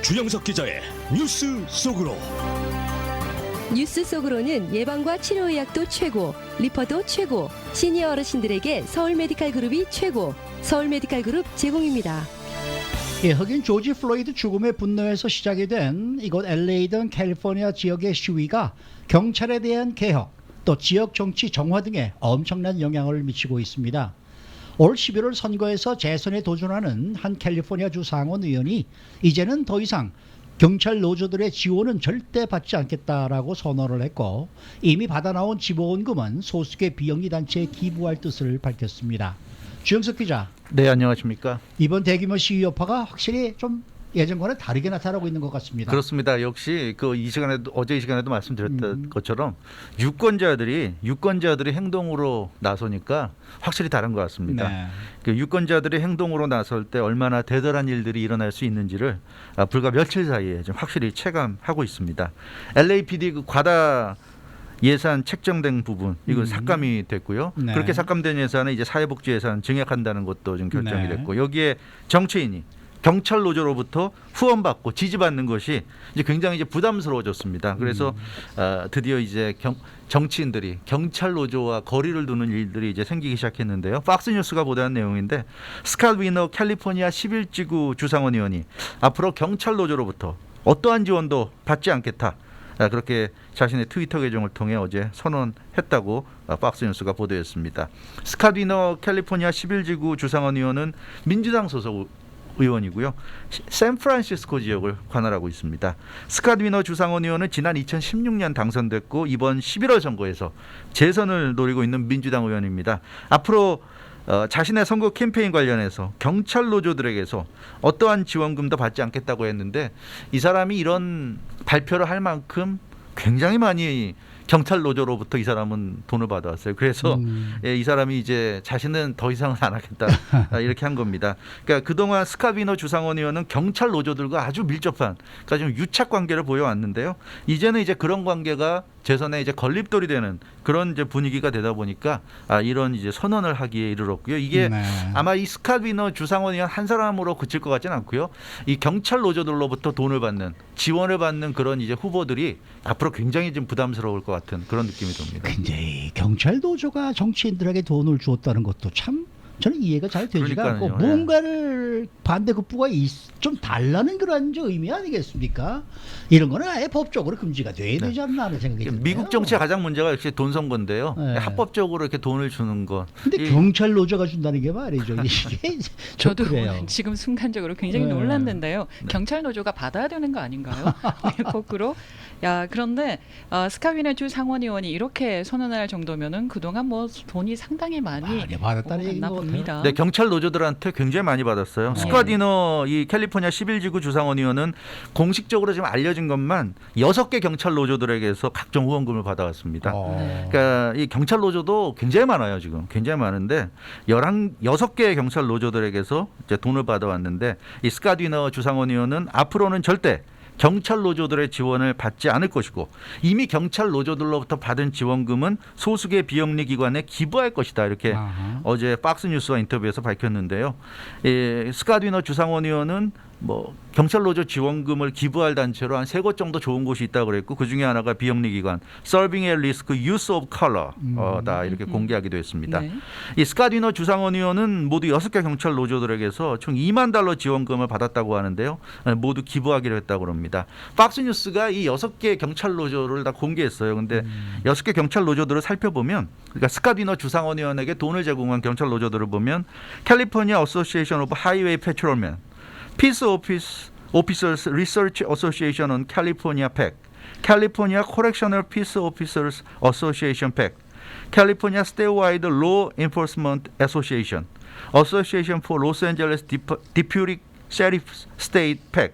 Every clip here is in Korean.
주영석 기자의 뉴스 속으로. 뉴스 속으로는 예방과 치료 의학도 최고, 리퍼도 최고, 시니어 어르신들에게 서울 메디칼 그룹이 최고, 서울 메디칼 그룹 제공입니다. 예, 흑인 조지 플로이드 죽음에 분노해서 시작이 된 이곳 LA 등 캘리포니아 지역의 시위가 경찰에 대한 개혁, 또 지역 정치 정화 등에 엄청난 영향을 미치고 있습니다. 올 11월 선거에서 재선에 도전하는 한 캘리포니아 주 상원 의원이 이제는 더 이상 경찰 노조들의 지원은 절대 받지 않겠다라고 선언을 했고, 이미 받아 나온 지원금은 소수의 비영리 단체에 기부할 뜻을 밝혔습니다. 주영석 기자. 네, 안녕하십니까. 이번 대규모 시위 여파가 확실히 좀 예전과는 다르게 나타나고 있는 것 같습니다. 그렇습니다. 역시 어제 이 시간에도 말씀드렸던 것처럼 유권자들이 행동으로 나서니까 확실히 다른 것 같습니다. 네. 그 유권자들이 행동으로 나설 때 얼마나 대단한 일들이 일어날 수 있는지를 불과 며칠 사이에 좀 확실히 체감하고 있습니다. LAPD 그 과다 예산 책정된 부분 이건 삭감이 됐고요. 네. 그렇게 삭감된 예산은 이제 사회복지 예산 증액한다는 것도 좀 결정이 네. 됐고, 여기에 정치인이 경찰 노조로부터 후원받고 지지받는 것이 이제 굉장히 이제 부담스러워졌습니다. 그래서 드디어 이제 정치인들이 경찰 노조와 거리를 두는 일들이 이제 생기기 시작했는데요. 팍스뉴스가 보도한 내용인데, 스캇 위너 캘리포니아 11지구 주상원 의원이 앞으로 경찰 노조로부터 어떠한 지원도 받지 않겠다, 그렇게 자신의 트위터 계정을 통해 어제 선언했다고 팍스뉴스가 보도했습니다. 스캇 위너 캘리포니아 11지구 주상원 의원은 민주당 소속 의원이고요. 샌프란시스코 지역을 관할하고 있습니다. 스캇 위너 주상원 의원은 지난 2016년 당선됐고 이번 11월 선거에서 재선을 노리고 있는 민주당 의원입니다. 앞으로 자신의 선거 캠페인 관련해서 경찰 노조들에게서 어떠한 지원금도 받지 않겠다고 했는데, 이 사람이 이런 발표를 할 만큼 굉장히 많이 경찰 노조로부터 이 사람은 돈을 받아왔어요. 그래서 이 사람이 이제 자신은 더 이상은 안 하겠다, 이렇게 한 겁니다. 그러니까 그동안 스캇 위너 주상원 의원은 경찰 노조들과 아주 밀접한, 그러니까 좀 유착 관계를 보여왔는데요. 이제는 이제 그런 관계가 재선에 이제 건립돌이 되는 그런 이제 분위기가 되다 보니까 이런 이제 선언을 하기에 이르렀고요. 이게 네. 아마 이 스캇 위너 주상원 의원 한 사람으로 그칠 것 같지는 않고요. 이 경찰 노조들로부터 돈을 받는, 지원을 받는 그런 이제 후보들이 앞으로 굉장히 좀 부담스러울 것 같은 그런 느낌이 듭니다. 근데 경찰 노조가 정치인들에게 돈을 주었다는 것도 참 저는 이해가 잘 되지가 않고, 그러니까요. 무언가를 반대급부가 좀 달라는 그런 의미 아니겠습니까? 이런 거는 아예 법적으로 금지가 돼야 되지 않나 하는 생각이 듭니다. 미국 정치의 가장 문제가 역시 돈 선거인데요. 네. 합법적으로 이렇게 돈을 주는 것. 근데 경찰 노조가 준다는 게 말이죠. 이게 저도 그래요. 지금 순간적으로 굉장히 네. 놀랐는데요. 경찰 노조가 받아야 되는 거 아닌가요? 거꾸로. 야, 그런데 스캇 위너 주 상원 의원이 이렇게 선언할 정도면은 그동안 뭐 돈이 상당히 많이 받았다는 얘기인 오갔나 것 같아요. 봅니다. 네, 경찰 노조들한테 굉장히 많이 받았어요. 스캇 위너 이 캘리포니아 11지구 주상원 의원은 공식적으로 지금 알려진 것만 6개 경찰 노조들에게서 각종 후원금을 받아왔습니다. 네. 그러니까 이 경찰 노조도 굉장히 많아요. 지금 굉장히 많은데 6개의 경찰 노조들에게서 이제 돈을 받아왔는데, 이 스캇 위너 주상원 의원은 앞으로는 절대 경찰 노조들의 지원을 받지 않을 것이고, 이미 경찰 노조들로부터 받은 지원금은 소수의 비영리 기관에 기부할 것이다, 이렇게 어제 팍스뉴스와 인터뷰에서 밝혔는데요. 스캇 위너 주상원 의원은 뭐 경찰 노조 지원금을 기부할 단체로 한 3곳 정도 좋은 곳이 있다고 그랬고, 그 중에 하나가 비영리 기관 Serving at Risk Youth of Color다, 이렇게 공개하기도 했습니다. 네. 이 스캇 위너 주상원 의원은 모두 6개 경찰 노조들에게서 총 $2만 지원금을 받았다고 하는데요. 모두 기부하기로 했다고 합니다. 팍스뉴스가 이 6개 경찰 노조를 다 공개했어요. 근데 6개 경찰 노조들을 살펴보면, 그러니까 스캇 위너 주상원 의원에게 돈을 제공한 경찰 노조들을 보면 캘리포니아 어소시에이션 오브 하이웨이 패트롤맨, Peace Officers Research Association on California PAC, California Correctional Peace Officers Association PAC, California Statewide Law Enforcement Association, Association for Los Angeles Deputy Sheriff State PAC,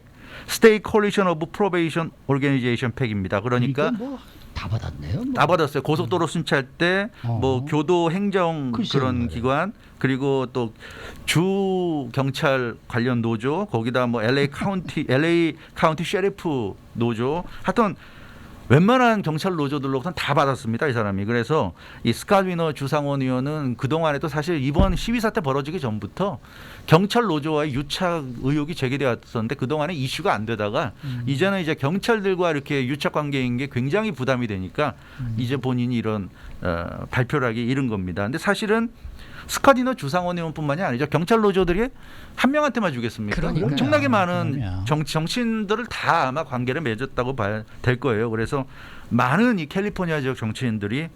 State Coalition of Probation Organization PAC입니다. 그러니까 다 받았네요. 다 받았어요. 고속도로 순찰 때, 뭐 교도 행정 글쎄요, 그런 말이에요. 기관, 그리고 또 주 경찰 관련 노조, 거기다 뭐 LA 카운티 셰리프 노조, 하여튼 웬만한 경찰 노조들로부터는 다 받았습니다, 이 사람이. 그래서 이 스캇 위너 주상원 의원은 그동안에도 사실 이번 시위 사태 벌어지기 전부터 경찰 노조와의 유착 의혹이 제기되었었는데 그동안에 이슈가 안 되다가 이제는 이제 경찰들과 이렇게 유착 관계인 게 굉장히 부담이 되니까 이제 본인이 이런 발표를 하기 이른 겁니다. 근데 사실은 스캇 위너 주상원 의원뿐만이 아니죠. 경찰 노조들이 한 명한테만 주겠습니까? 그러니까요. 엄청나게 많은 그럼요. 정치인들을 다 아마 관계를 맺었다고 봐야 될 거예요. 그래서 많은 이 캘리포니아 지역 정치인들이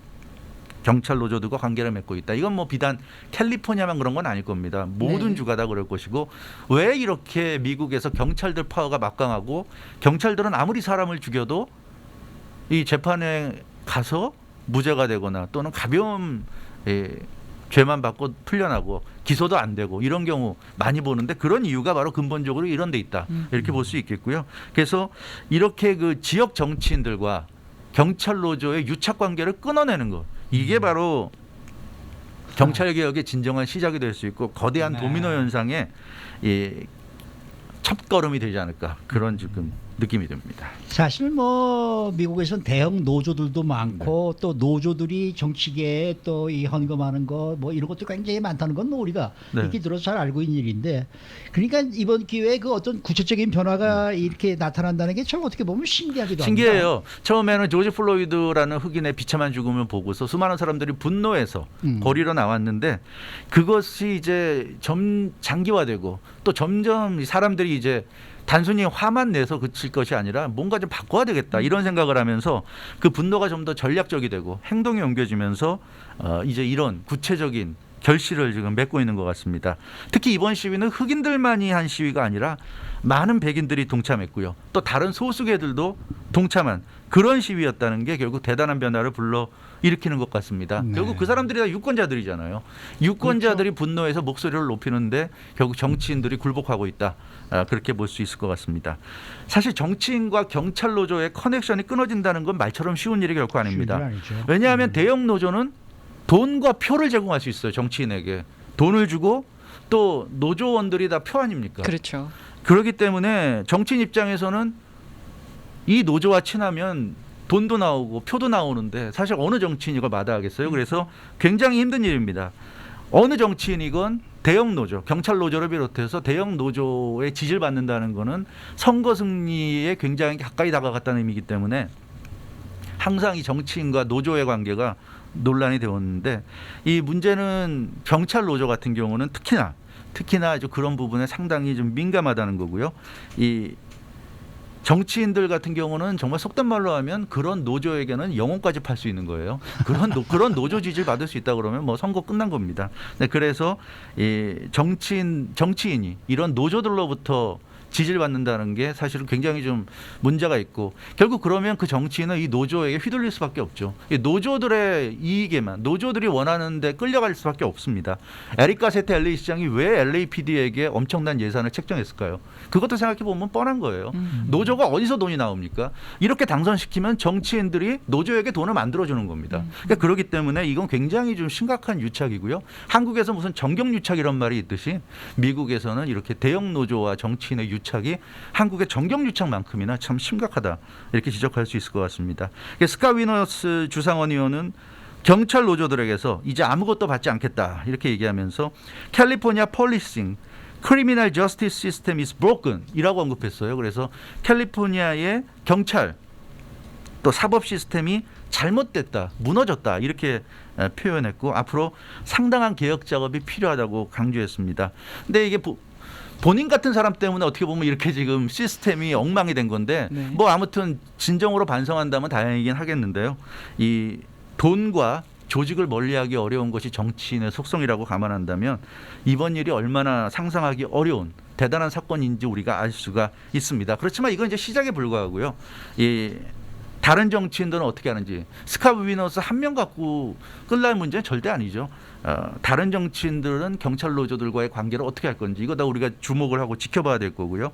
경찰 노조들과 관계를 맺고 있다. 이건 뭐 비단 캘리포니아만 그런 건 아닐 겁니다. 모든 네. 주가 다 그럴 것이고 왜 이렇게 미국에서 경찰들 파워가 막강하고 경찰들은 아무리 사람을 죽여도 이 재판에 가서 무죄가 되거나 또는 가벼운 죄만 받고 풀려나고 기소도 안 되고 이런 경우 많이 보는데 그런 이유가 바로 근본적으로 이런 데 있다. 이렇게 볼 수 있겠고요. 그래서 이렇게 그 지역 정치인들과 경찰 노조의 유착 관계를 끊어내는 것. 이게 바로 경찰 개혁의 진정한 시작이 될 수 있고 거대한 네. 도미노 현상의 첫걸음이 되지 않을까 그런 지금 느낌이 듭니다. 사실 뭐 미국에서는 대형 노조들도 많고 또 노조들이 정치계에 또 이 헌금하는 거 뭐 이런 것도 굉장히 많다는 건 뭐 우리가 네. 익히 들어서 잘 알고 있는 일인데 그러니까 이번 기회에 그 어떤 구체적인 변화가 이렇게 나타난다는 게 참 어떻게 보면 신기하기도 합니다. 신기해요. 처음에는 조지 플로이드라는 흑인의 비참한 죽음을 보고서 수많은 사람들이 분노해서 거리로 나왔는데 그것이 이제 장기화되고 또 점점 이 사람들이 이제 단순히 화만 내서 그칠 것이 아니라 뭔가 좀 바꿔야 되겠다 이런 생각을 하면서 그 분노가 좀 더 전략적이 되고 행동에 옮겨지면서 이제 이런 구체적인 결실을 지금 맺고 있는 것 같습니다. 특히 이번 시위는 흑인들만이 한 시위가 아니라 많은 백인들이 동참했고요. 또 다른 소수계들도 동참한 그런 시위였다는 게 결국 대단한 변화를 불러 일으키는 것 같습니다. 네. 결국 그 사람들이 다 유권자들이잖아요. 유권자들이 분노해서 목소리를 높이는데 결국 정치인들이 굴복하고 있다. 그렇게 볼 수 있을 것 같습니다. 사실 정치인과 경찰 노조의 커넥션이 끊어진다는 건 말처럼 쉬운 일이 결코 아닙니다. 쉬운 일 아니죠. 왜냐하면 대형 노조는 돈과 표를 제공할 수 있어요. 정치인에게. 돈을 주고 또 노조원들이 다 표 아닙니까? 그렇죠. 그렇기 때문에 정치인 입장에서는 이 노조와 친하면 돈도 나오고 표도 나오는데 사실 어느 정치인이 이걸 마다하겠어요. 그래서 굉장히 힘든 일입니다. 어느 정치인이건 대형 노조, 경찰 노조를 비롯해서 대형 노조의 지지를 받는다는 것은 선거 승리에 굉장히 가까이 다가갔다는 의미이기 때문에 항상 이 정치인과 노조의 관계가 논란이 되었는데 이 문제는 경찰 노조 같은 경우는 특히나 아주 그런 부분에 상당히 좀 민감하다는 거고요. 이 정치인들 같은 경우는 정말 속된 말로 하면 그런 노조에게는 영혼까지 팔 수 있는 거예요. 그런 노조 지지를 받을 수 있다 그러면 뭐 선거 끝난 겁니다. 네, 그래서 이 정치인이 이런 노조들로부터 지지를 받는다는 게 사실은 굉장히 좀 문제가 있고 결국 그러면 그 정치인은 이 노조에게 휘둘릴 수밖에 없죠. 이 노조들의 이익에만 노조들이 원하는 데 끌려갈 수밖에 없습니다. 에릭 가세트 LA 시장이 왜 LAPD에게 엄청난 예산을 책정했을까요? 그것도 생각해 보면 뻔한 거예요. 노조가 어디서 돈이 나옵니까? 이렇게 당선시키면 정치인들이 노조에게 돈을 만들어주는 겁니다. 그러니까 그렇기 때문에 이건 굉장히 좀 심각한 유착이고요. 한국에서 무슨 정경유착 이런 말이 있듯이 미국에서는 이렇게 대형 노조와 정치인의 유착이 한국의 정경유착만큼이나 참 심각하다 이렇게 지적할 수 있을 것 같습니다. 스캇 위너 주상원 의원은 경찰 노조들에게서 이제 아무것도 받지 않겠다 이렇게 얘기하면서 캘리포니아 폴리싱 Criminal Justice System is broken 이라고 언급했어요. 그래서 캘리포니아의 경찰 또 사법 시스템이 잘못됐다, 무너졌다 이렇게 표현했고 앞으로 상당한 개혁 작업이 필요하다고 강조했습니다. 근데 이게 본인 같은 사람 때문에 어떻게 보면 이렇게 지금 시스템이 엉망이 된 건데 네. 뭐 아무튼 진정으로 반성한다면 다행이긴 하겠는데요. 이 돈과 조직을 멀리하기 어려운 것이 정치인의 속성이라고 감안한다면 이번 일이 얼마나 상상하기 어려운 대단한 사건인지 우리가 알 수가 있습니다. 그렇지만 이건 이제 시작에 불과하고요. 이 다른 정치인들은 어떻게 하는지 스캇 위너스 한 명 갖고 끝날 문제는 절대 아니죠. 다른 정치인들은 경찰 노조들과의 관계를 어떻게 할 건지 이거 다 우리가 주목을 하고 지켜봐야 될 거고요.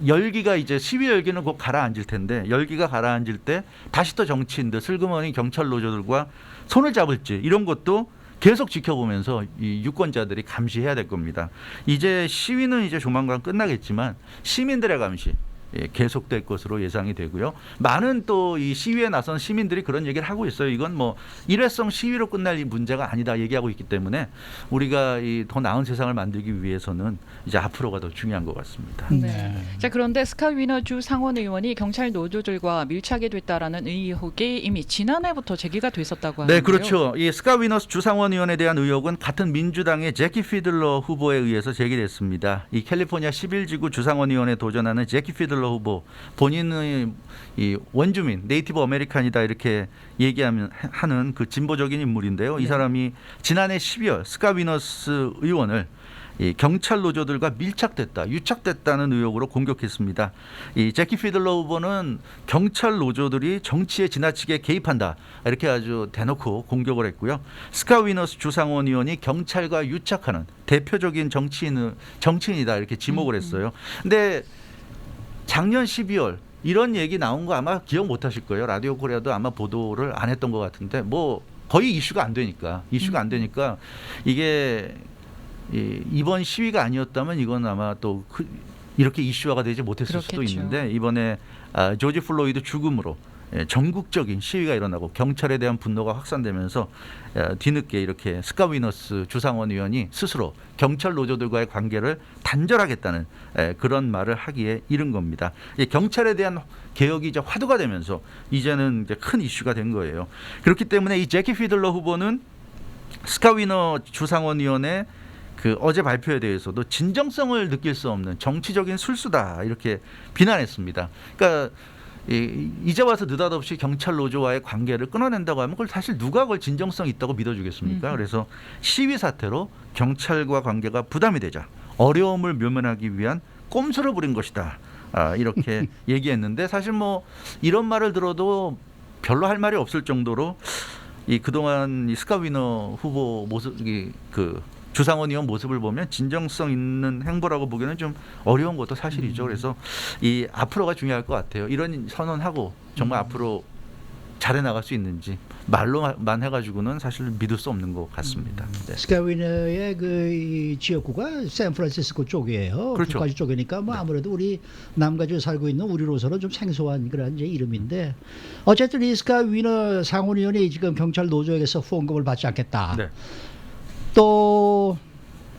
열기가 이제 시위 열기는 곧 가라앉을 텐데 열기가 가라앉을 때 다시 또 정치인들 슬그머니 경찰 노조들과 손을 잡을지 이런 것도 계속 지켜보면서 이 유권자들이 감시해야 될 겁니다. 이제 시위는 이제 조만간 끝나겠지만 시민들의 감시 계속될 것으로 예상이 되고요. 많은 또 이 시위에 나선 시민들이 그런 얘기를 하고 있어요. 이건 뭐 일회성 시위로 끝날 이 문제가 아니다 얘기하고 있기 때문에 우리가 이 더 나은 세상을 만들기 위해서는 이제 앞으로가 더 중요한 것 같습니다. 네. 자, 그런데 스캇 위너 주 상원 의원이 경찰 노조들과 밀착이 됐다라는 의혹이 이미 지난해부터 제기가 됐었다고 하는데요. 네, 그렇죠. 이 스캇 위너스 주상원의원에 대한 의혹은 같은 민주당의 제키 피들러 후보에 의해서 제기됐습니다. 이 캘리포니아 11지구 주상원의원에 도전하는 제키 피들러 후보, 본인의 이 원주민, 네이티브 아메리칸이다 이렇게 얘기하는 하는 그 진보적인 인물인데요. 이 사람이 지난해 12월 스캇 위너스 의원을 이 경찰 노조들과 밀착됐다, 유착됐다는 의혹으로 공격했습니다. 이 제키 피들러 후보는 경찰 노조들이 정치에 지나치게 개입한다 이렇게 아주 대놓고 공격을 했고요. 스캇 위너스 주상원 의원이 경찰과 유착하는 대표적인 정치인이다 이렇게 지목을 했어요. 근데 작년 12월 이런 얘기 나온 거 아마 기억 못 하실 거예요. 라디오 코리아도 아마 보도를 안 했던 것 같은데 뭐 거의 이슈가 안 되니까 이게 이번 시위가 아니었다면 이건 아마 또 이렇게 이슈화가 되지 못했을 수도 그렇겠죠. 있는데 이번에 조지 플로이드 죽음으로 전국적인 시위가 일어나고 경찰에 대한 분노가 확산되면서 뒤늦게 이렇게 스캇 위너스 주상원 의원이 스스로 경찰 노조들과의 관계를 단절하겠다는 그런 말을 하기에 이른 겁니다. 경찰에 대한 개혁이 이제 화두가 되면서 이제는 이제 큰 이슈가 된 거예요. 그렇기 때문에 이 제키 피들러 후보는 스캇 위너 주상원 의원의 그 어제 발표에 대해서도 진정성을 느낄 수 없는 정치적인 술수다 이렇게 비난했습니다. 그러니까 이제 와서 느닷없이 경찰 노조와의 관계를 끊어낸다고 하면 그걸 사실 누가 그걸 진정성 있다고 믿어주겠습니까? 그래서 시위 사태로 경찰과 관계가 부담이 되자 어려움을 묘면하기 위한 꼼수를 부린 것이다. 이렇게 얘기했는데 사실 뭐 이런 말을 들어도 별로 할 말이 없을 정도로 이 그동안 이 스캇 위너 후보 모습이 그 주상원 의원 모습을 보면 진정성 있는 행보라고 보기에는 좀 어려운 것도 사실이죠. 그래서 이 앞으로가 중요할 것 같아요. 이런 선언하고 정말 앞으로 잘해 나갈 수 있는지 말로만 해가지고는 사실 믿을 수 없는 것 같습니다. 네. 스캇 위너의 그 지역구가 샌프란시스코 쪽이에요. 그렇죠. 북가주 쪽이니까 뭐 아무래도 우리 남가주에 살고 있는 우리로서는 좀 생소한 그런 이제 이름인데 어쨌든 이 스캇 위너 상원의원이 지금 경찰 노조에게서 후원금을 받지 않겠다. 네. 또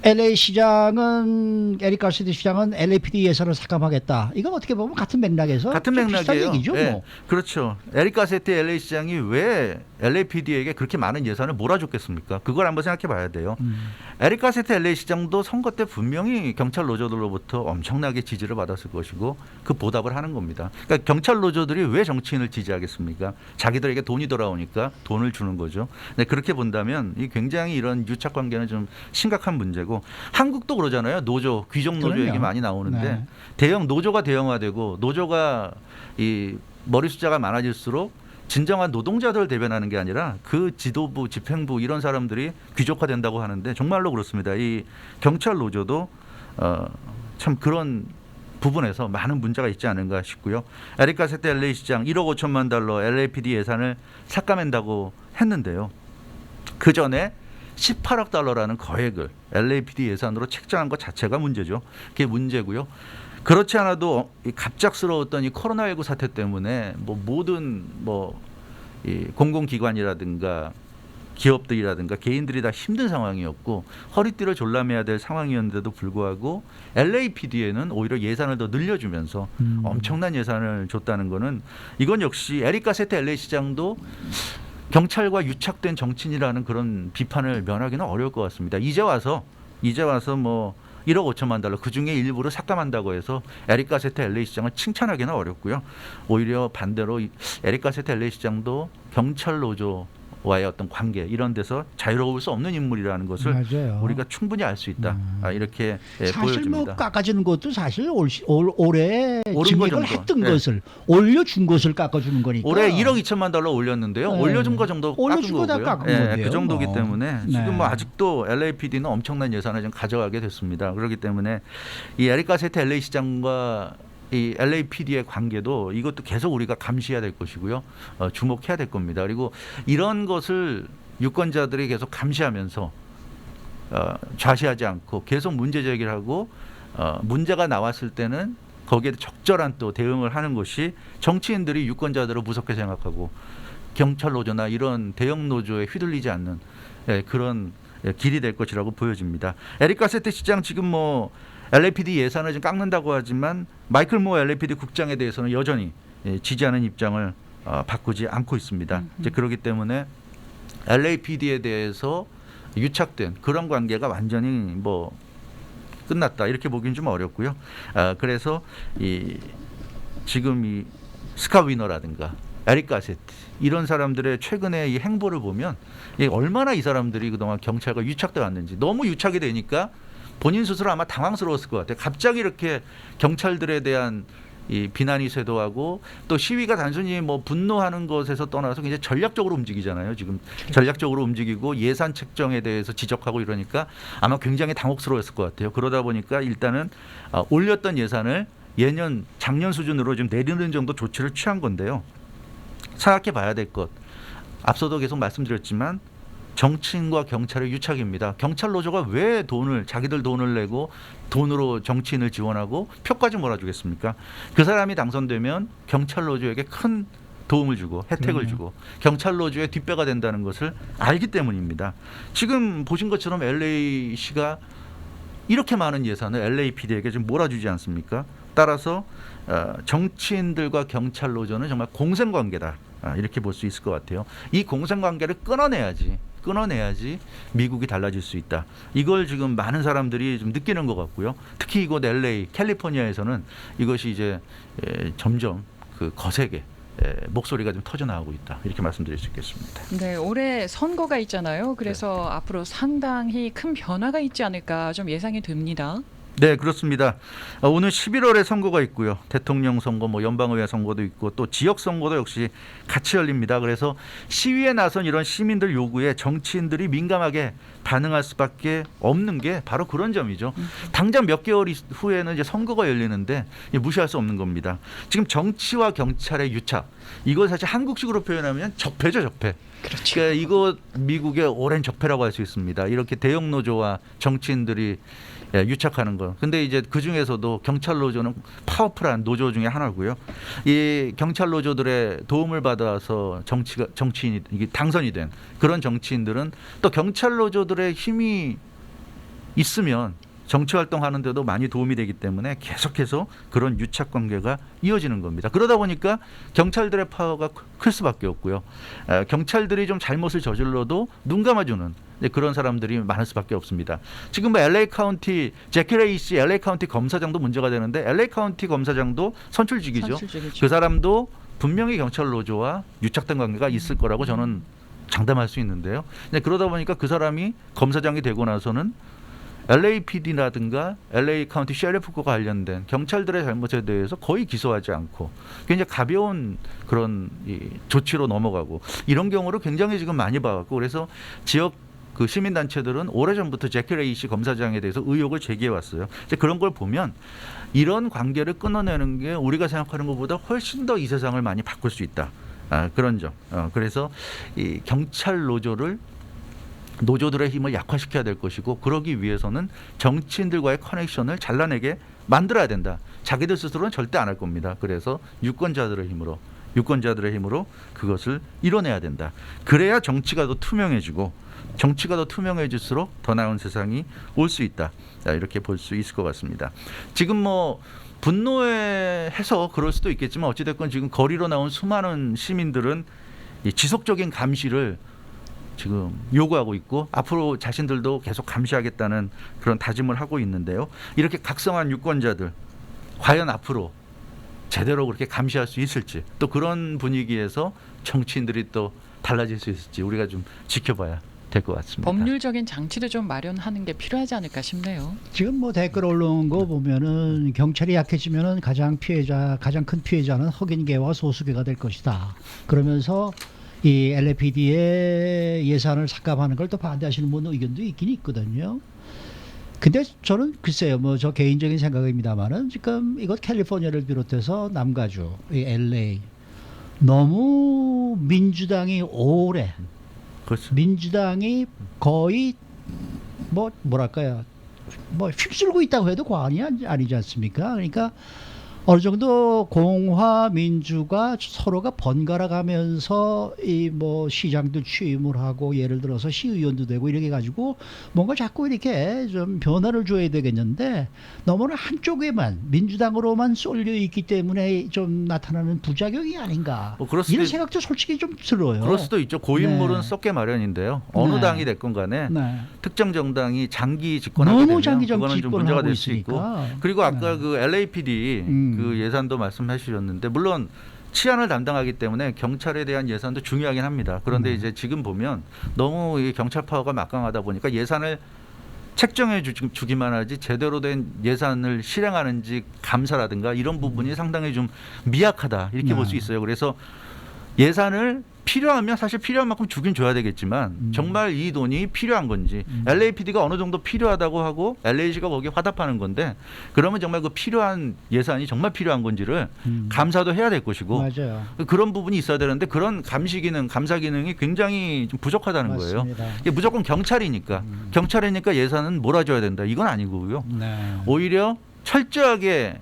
LA 시장은 에릭 가시디 시장은 LAPD 예산을 삭감하겠다. 이건 어떻게 보면 같은 맥락에서 같은 좀 비슷한 맥락이에요. 얘기죠. 네, 뭐. 그렇죠. 에릭 가세티 LA 시장이 왜 LAPD에게 그렇게 많은 예산을 몰아줬겠습니까? 그걸 한번 생각해 봐야 돼요. 에릭 가세티 LA 시장도 선거 때 분명히 경찰 노조들로부터 엄청나게 지지를 받았을 것이고 그 보답을 하는 겁니다. 그러니까 경찰 노조들이 왜 정치인을 지지하겠습니까? 자기들에게 돈이 돌아오니까 돈을 주는 거죠. 네, 그렇게 본다면 이 굉장히 이런 유착 관계는 좀 심각한 문제고 한국도 그러잖아요. 노조, 귀족 노조 그럼요. 얘기 많이 나오는데 네. 대형 노조가 대형화되고 노조가 이 머리 숫자가 많아질수록 진정한 노동자들을 대변하는 게 아니라 그 지도부, 집행부 이런 사람들이 귀족화된다고 하는데 정말로 그렇습니다. 이 경찰 노조도 참 그런 부분에서 많은 문제가 있지 않은가 싶고요. 에릭 가세테 LA 시장 1억 5천만 달러 LAPD 예산을 삭감한다고 했는데요. 그 전에 18억 달러라는 거액을 LAPD 예산으로 책정한 것 자체가 문제죠. 그게 문제고요. 그렇지 않아도 이 갑작스러웠던 이 코로나19 사태 때문에 뭐 모든 이 공공기관이라든가 기업들이라든가 개인들이 다 힘든 상황이었고 허리띠를 졸라매야 될 상황이었는데도 불구하고 LAPD에는 오히려 예산을 더 늘려주면서 엄청난 예산을 줬다는 거는 이건 역시 에릭 가세테 LA 시장도 경찰과 유착된 정치인이라는 그런 비판을 면하기는 어려울 것 같습니다. 이제 와서 뭐 1억 5천만 달러 그중에 일부를 삭감한다고 해서 에릭 가세테 LA 시장을 칭찬하기는 어렵고요. 오히려 반대로 에릭 가세테 LA 시장도 경찰 노조와의 어떤 관계 이런 데서 자유로울 수 없는 인물이라는 것을 맞아요. 우리가 충분히 알 수 있다. 이렇게 사실 보여집니다. 뭐 깎아주는 것도 사실 올해 거 증액을 정도. 했던 네. 것을 올려준 것을 깎아주는 거니까. 올해 1억 2천만 달러 올렸는데요. 네. 올려준 거 정도 깎은 올려준 거다 거고요. 깎은 건데요, 그 정도기 뭐. 때문에 네. 지금 뭐 아직도 LAPD는 엄청난 예산을 좀 가져가게 됐습니다. 그렇기 때문에 이 에릭 가세테 LA 시장과 이 LAPD의 관계도 이것도 계속 우리가 감시해야 될 것이고요. 주목해야 될 겁니다. 그리고 이런 것을 유권자들이 계속 감시하면서 좌시하지 않고 계속 문제 제기를 하고 문제가 나왔을 때는 거기에 적절한 또 대응을 하는 것이 정치인들이 유권자들을 무섭게 생각하고 경찰 노조나 이런 대형 노조에 휘둘리지 않는 그런 길이 될 것이라고 보여집니다. 에릭 가세트 시장 지금 뭐 LAPD 예산을 좀 깎는다고 하지만 마이클 무어 LAPD 국장에 대해서는 여전히 지지하는 입장을 바꾸지 않고 있습니다. 이제 그렇기 때문에 LAPD에 대해서 유착된 그런 관계가 완전히 뭐 끝났다 이렇게 보기는 좀 어렵고요. 그래서 지금 이 스카 위너라든가 에릭 가세트 이런 사람들의 최근의 이 행보를 보면 얼마나 이 사람들이 그동안 경찰과 유착돼 왔는지 너무 유착이 되니까 본인 스스로 아마 당황스러웠을 것 같아요. 갑자기 이렇게 경찰들에 대한 이 비난이 쇄도하고 또 시위가 단순히 뭐 분노하는 것에서 떠나서 굉장히 전략적으로 움직이잖아요. 지금 전략적으로 움직이고 예산 책정에 대해서 지적하고 이러니까 아마 굉장히 당혹스러웠을 것 같아요. 그러다 보니까 일단은 올렸던 예산을 작년 수준으로 좀 내리는 정도 조치를 취한 건데요. 생각해 봐야 될 것. 앞서도 계속 말씀드렸지만 정치인과 경찰의 유착입니다. 경찰 노조가 왜 자기들 돈을 내고 돈으로 정치인을 지원하고 표까지 몰아주겠습니까? 그 사람이 당선되면 경찰 노조에게 큰 도움을 주고 혜택을 주고 경찰 노조의 뒷배가 된다는 것을 알기 때문입니다. 지금 보신 것처럼 LA시가 이렇게 많은 예산을 LAPD에게 좀 몰아주지 않습니까? 따라서 정치인들과 경찰 노조는 정말 공생관계다. 이렇게 볼 수 있을 것 같아요. 이 공생관계를 끊어내야지 미국이 달라질 수 있다. 이걸 지금 많은 사람들이 좀 느끼는 것 같고요. 특히 이곳 LA, 캘리포니아에서는 이것이 이제 점점 그 거세게 목소리가 좀 터져나오고 있다. 이렇게 말씀드릴 수 있겠습니다. 네, 올해 선거가 있잖아요. 그래서 앞으로 상당히 큰 변화가 있지 않을까 좀 예상이 됩니다. 네, 그렇습니다. 오늘 11월에 선거가 있고요. 대통령 선거, 뭐 연방의회 선거도 있고 또 지역 선거도 역시 같이 열립니다. 그래서 시위에 나선 이런 시민들 요구에 정치인들이 민감하게 반응할 수밖에 없는 게 바로 그런 점이죠. 당장 몇 개월 후에는 이제 선거가 열리는데 무시할 수 없는 겁니다. 지금 정치와 경찰의 유착, 이걸 사실 한국식으로 표현하면 적폐죠, 적폐. 그렇죠. 그러니까 이거 미국의 오랜 적폐라고 할 수 있습니다. 이렇게 대형 노조와 정치인들이 유착하는 거. 근데 이제 그 중에서도 경찰 노조는 파워풀한 노조 중에 하나고요. 이 경찰 노조들의 도움을 받아서 정치인이 당선이 된 그런 정치인들은 또 경찰 노조들의 힘이 있으면 정치 활동하는데도 많이 도움이 되기 때문에 계속해서 그런 유착 관계가 이어지는 겁니다. 그러다 보니까 경찰들의 파워가 클 수밖에 없고요. 경찰들이 좀 잘못을 저질러도 눈 감아주는 그런 사람들이 많을 수밖에 없습니다. 지금 뭐 LA 카운티 제키 레이시 LA 카운티 검사장도 문제가 되는데 LA 카운티 검사장도 선출직이죠. 그 사람도 분명히 경찰 노조와 유착된 관계가 있을 거라고 저는 장담할 수 있는데요. 그러다 보니까 그 사람이 검사장이 되고 나서는 LAPD라든가 LA 카운티 셰리프과 관련된 경찰들의 잘못에 대해서 거의 기소하지 않고 굉장히 가벼운 그런 조치로 넘어가고 이런 경우를 굉장히 지금 많이 봐왔고 그래서 지역 그 시민단체들은 오래전부터 제키 레이시 검사장에 대해서 의혹을 제기해 왔어요. 그런 걸 보면 이런 관계를 끊어내는 게 우리가 생각하는 것보다 훨씬 더 이 세상을 많이 바꿀 수 있다. 그런 점. 그래서 이 경찰 노조들의 힘을 약화시켜야 될 것이고 그러기 위해서는 정치인들과의 커넥션을 잘라내게 만들어야 된다. 자기들 스스로는 절대 안 할 겁니다. 그래서 유권자들의 힘으로 그것을 이뤄내야 된다. 그래야 정치가 더 투명해지고 정치가 더 투명해질수록 더 나은 세상이 올 수 있다. 이렇게 볼 수 있을 것 같습니다. 지금 뭐 분노해서 그럴 수도 있겠지만 어찌됐건 지금 거리로 나온 수많은 시민들은 이 지속적인 감시를 지금 요구하고 있고 앞으로 자신들도 계속 감시하겠다는 그런 다짐을 하고 있는데요. 이렇게 각성한 유권자들 과연 앞으로 제대로 그렇게 감시할 수 있을지 또 그런 분위기에서 정치인들이 또 달라질 수 있을지 우리가 좀 지켜봐야 될 것 같습니다. 법률적인 장치를 좀 마련하는 게 필요하지 않을까 싶네요. 지금 뭐 댓글 올라온 거 보면은 경찰이 약해지면은 가장 큰 피해자는 흑인계와 소수계가 될 것이다. 그러면서 이 LAPD의 예산을 삭감하는 걸 또 반대하시는 분 의견도 있긴 있거든요. 근데 저는 글쎄요, 뭐 저 개인적인 생각입니다만은 지금 이것 캘리포니아를 비롯해서 남가주, 이 LA 너무 민주당이 오래 그렇죠. 민주당이 거의 뭐랄까요, 뭐 휩쓸고 있다고 해도 과언이 아니지 않습니까? 그러니까 어느 정도 공화 민주가 서로가 번갈아 가면서 이 뭐 시장도 취임을 하고 예를 들어서 시의원도 되고 이렇게 가지고 뭔가 자꾸 이렇게 좀 변화를 줘야 되겠는데 너무나 한쪽에만 민주당으로만 쏠려 있기 때문에 좀 나타나는 부작용이 아닌가 뭐 그럴 수도 이런 있- 생각도 솔직히 좀 들어요. 그럴 수도 있죠. 고인물은 네. 썩게 마련인데요. 어느 네. 당이 됐건 간에 네. 특정 정당이 장기 집권하게 너무 되면 장기 그거는 좀 집권을 문제가 하고 될 수 있고 있으니까. 그리고 아까 네. 그 LAPD 그 예산도 말씀하셨는데 물론 치안을 담당하기 때문에 경찰에 대한 예산도 중요하긴 합니다. 그런데 이제 지금 보면 너무 이 경찰 파워가 막강하다 보니까 예산을 책정해 주기만 하지 제대로 된 예산을 실행하는지 감사라든가 이런 부분이 상당히 좀 미약하다 이렇게 네. 볼 수 있어요. 그래서 예산을 필요하면 사실 필요한 만큼 주긴 줘야 되겠지만 정말 이 돈이 필요한 건지 LAPD가 어느 정도 필요하다고 하고 LA시가 거기에 화답하는 건데 그러면 정말 그 필요한 예산이 정말 필요한 건지를 감사도 해야 될 것이고 맞아요. 그런 부분이 있어야 되는데 그런 감시 기능, 감사 기능이 굉장히 좀 부족하다는 거예요. 맞습니다. 이게 무조건 경찰이니까 경찰이니까 예산은 몰아줘야 된다. 이건 아니고요. 네. 오히려 철저하게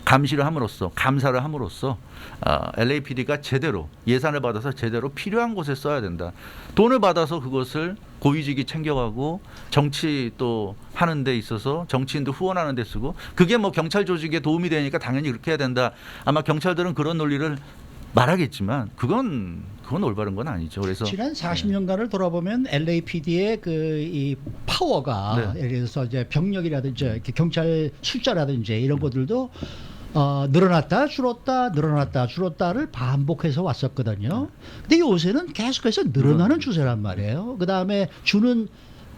감시를 함으로써 감사를 함으로써 LAPD가 제대로 예산을 받아서 제대로 필요한 곳에 써야 된다. 돈을 받아서 그것을 고위직이 챙겨가고 정치 또 하는 데 있어서 정치인도 후원하는 데 쓰고 그게 뭐 경찰 조직에 도움이 되니까 당연히 그렇게 해야 된다. 아마 경찰들은 그런 논리를 말하겠지만 그건 올바른 건 아니죠. 그래서 지난 40년간을 돌아보면 LAPD의 그 이 파워가 네. 예를 들어서 이제 병력이라든지 이렇게 경찰 숫자라든지 이런 것들도 늘어났다 줄었다를 반복해서 왔었거든요. 근데 요새는 계속해서 늘어나는 추세란 말이에요. 그 다음에 주는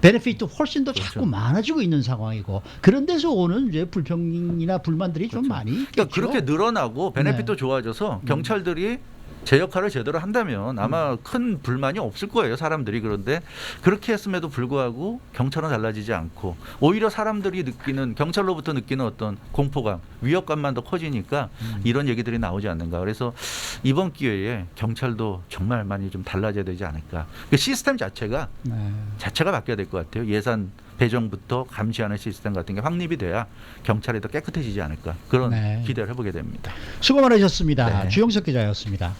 베네핏도 훨씬 더 자꾸 그렇죠. 많아지고 있는 상황이고 그런 데서 오는 이제 불평이나 불만들이 좀 많이 있겠죠. 그러니까 그렇게 늘어나고 베네핏도 좋아져서 경찰들이 제 역할을 제대로 한다면 아마 큰 불만이 없을 거예요, 사람들이. 그런데 그렇게 했음에도 불구하고 경찰은 달라지지 않고 오히려 사람들이 느끼는 경찰로부터 느끼는 어떤 공포감, 위협감만 더 커지니까 이런 얘기들이 나오지 않는가. 그래서 이번 기회에 경찰도 정말 많이 좀 달라져야 되지 않을까. 그 시스템 자체가 바뀌어야 될 것 같아요. 예산 배정부터 감시하는 시스템 같은 게 확립이 돼야 경찰이 더 깨끗해지지 않을까. 그런 네. 기대를 해보게 됩니다. 수고 많으셨습니다. 네. 주영석 기자였습니다.